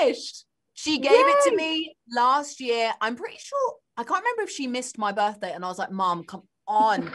finished. She gave it to me last year. I'm pretty sure, I can't remember if she missed my birthday and I was like, Mom, come on.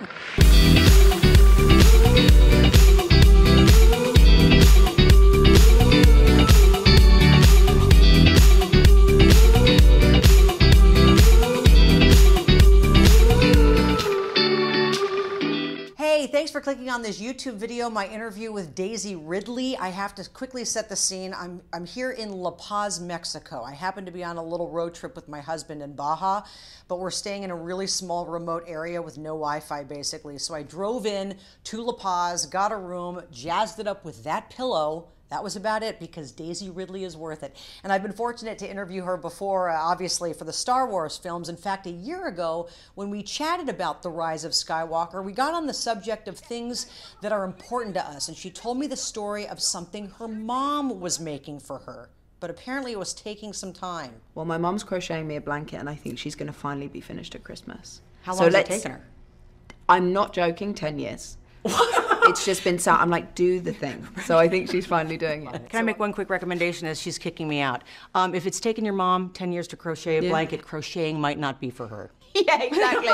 Hey, thanks for clicking on this YouTube video, my interview with Daisy Ridley. I have to quickly set the scene. I'm here in La Paz, Mexico. I happen to be on a little road trip with my husband in Baja, but we're staying in a really small remote area with no Wi-Fi basically. So I drove in to La Paz, got a room, jazzed it up with that pillow. That was about it because Daisy Ridley is worth it. And I've been fortunate to interview her before, obviously, for the Star Wars films. In fact, a year ago, when we chatted about The Rise of Skywalker, we got on the subject of things that are important to us. And she told me the story of something her mom was making for her. But apparently it was taking some time. Well, my mom's crocheting me a blanket, and I think she's going to finally be finished at Christmas. How long has it taken her? I'm not joking, 10 years. It's just been sat. I'm like, do the thing. So I think she's finally doing it. Can I make one quick recommendation as she's kicking me out? If it's taken your mom 10 years to crochet a blanket, crocheting might not be for her. Yeah, exactly.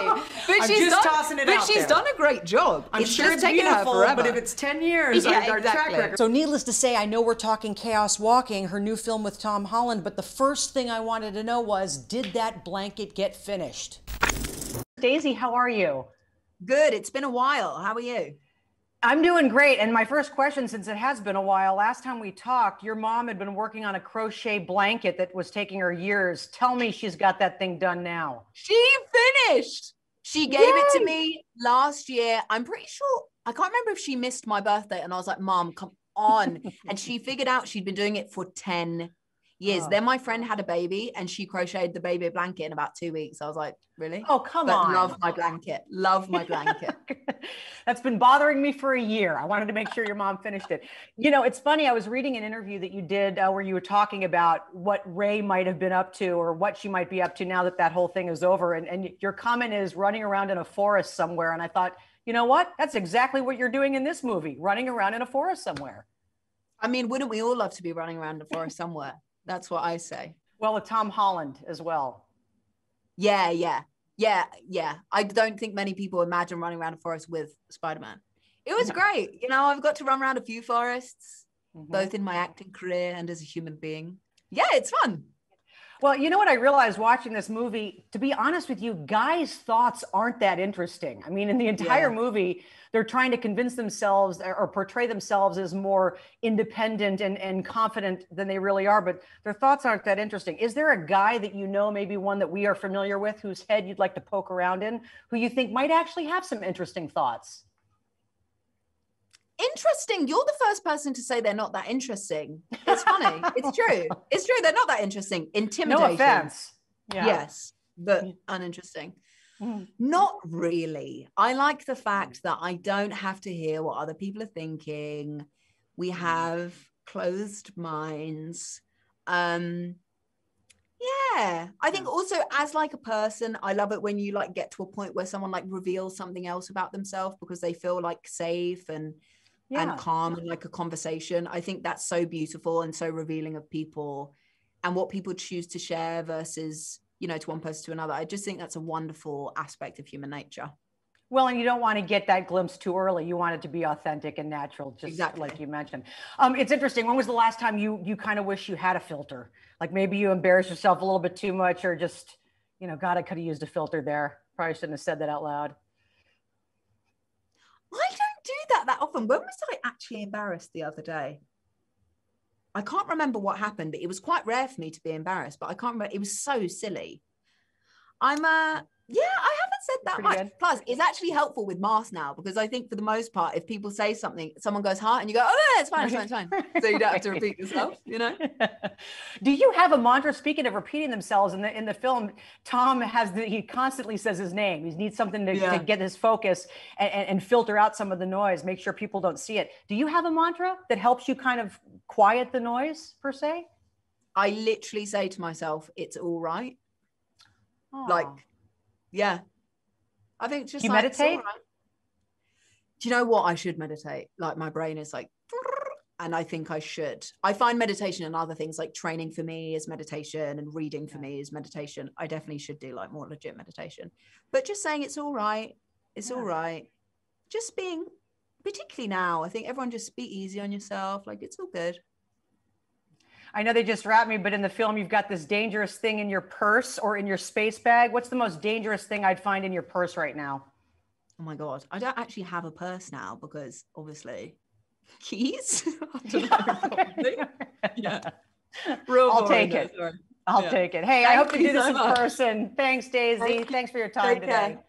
But she's done a great job. I'm sure it's taken her forever. But if it's 10 years, yeah, our track exactly. record. So needless to say, I know we're talking Chaos Walking, her new film with Tom Holland, but the first thing I wanted to know was, did that blanket get finished? Daisy, how are you? Good. It's been a while. How are you? I'm doing great. And my first question, since it has been a while, last time we talked, your mom had been working on a crochet blanket that was taking her years. Tell me she's got that thing done now. She finished. She gave it to me last year. I'm pretty sure, I can't remember if she missed my birthday and I was like, Mom, come on. And she figured out she'd been doing it for 10 years. Then my friend had a baby and she crocheted the baby blanket in about 2 weeks. I was like, really? Oh, come on. Love my blanket. Love my blanket. That's been bothering me for a year. I wanted to make sure your mom finished it. You know, it's funny. I was reading an interview that you did where you were talking about what Ray might have been up to or what she might be up to now that that whole thing is over. And your comment is running around in a forest somewhere. And I thought, you know what? That's exactly what you're doing in this movie, running around in a forest somewhere. I mean, wouldn't we all love to be running around a forest somewhere? That's what I say. Well, with Tom Holland as well. Yeah. I don't think many people imagine running around a forest with Spider-Man. It was great. You know, I've got to run around a few forests, both in my acting career and as a human being. Yeah, it's fun. Well, you know what I realized watching this movie, to be honest with you, guys' thoughts aren't that interesting. I mean, in the entire movie, they're trying to convince themselves or portray themselves as more independent and confident than they really are, but their thoughts aren't that interesting. Is there a guy that you know, maybe one that we are familiar with, whose head you'd like to poke around in, who you think might actually have some interesting thoughts? Interesting. You're the first person to say they're not that interesting. It's funny. It's true. It's true. They're not that interesting. Intimidating. No offense. Yeah. Yes, but uninteresting. Not really. I like the fact that I don't have to hear what other people are thinking. We have closed minds. Yeah. I think also as like a person, I love it when you like get to a point where someone like reveals something else about themselves because they feel like safe and calm in like a conversation. I think that's so beautiful and so revealing of people and what people choose to share versus, you know, to one person to another. I just think that's a wonderful aspect of human nature. Well, and you don't want to get that glimpse too early. You want it to be authentic and natural, just like you mentioned. It's interesting. When was the last time you kind of wish you had a filter? Like maybe you embarrassed yourself a little bit too much or just, you know, God, I could have used a filter there. Probably shouldn't have said that out loud. I don't do that often. When was I actually embarrassed the other day? I can't remember what happened. It was quite rare for me to be embarrassed, but I can't remember. It was so silly. I haven't said that much. Good. Plus, it's actually helpful with masks now because I think for the most part, if people say something, someone goes, huh? And you go, oh, no, it's fine, it's fine. So you don't have to repeat yourself, you know? Do you have a mantra? Speaking of repeating themselves in the film, Tom he constantly says his name. He needs something to get his focus and filter out some of the noise, make sure people don't see it. Do you have a mantra that helps you kind of quiet the noise per se? I literally say to myself, it's all right. Aww. Like, yeah. I think just you like, meditate? Right. Do you know what? I should meditate. Like my brain is like, I think I should. I find meditation and other things like training for me is meditation and reading for me is meditation. I definitely should do like more legit meditation. But just saying it's all right. It's all right. Just being, particularly now, I think everyone just be easy on yourself. Like it's all good. I know they just wrapped me, but in the film, you've got this dangerous thing in your purse or in your space bag. What's the most dangerous thing I'd find in your purse right now? Oh my God. I don't actually have a purse now because obviously keys. I don't know, probably. Yeah. I'll take it. I'll take it. Hey, I hope to do this in person. Thanks, Daisy. Thanks for your time today.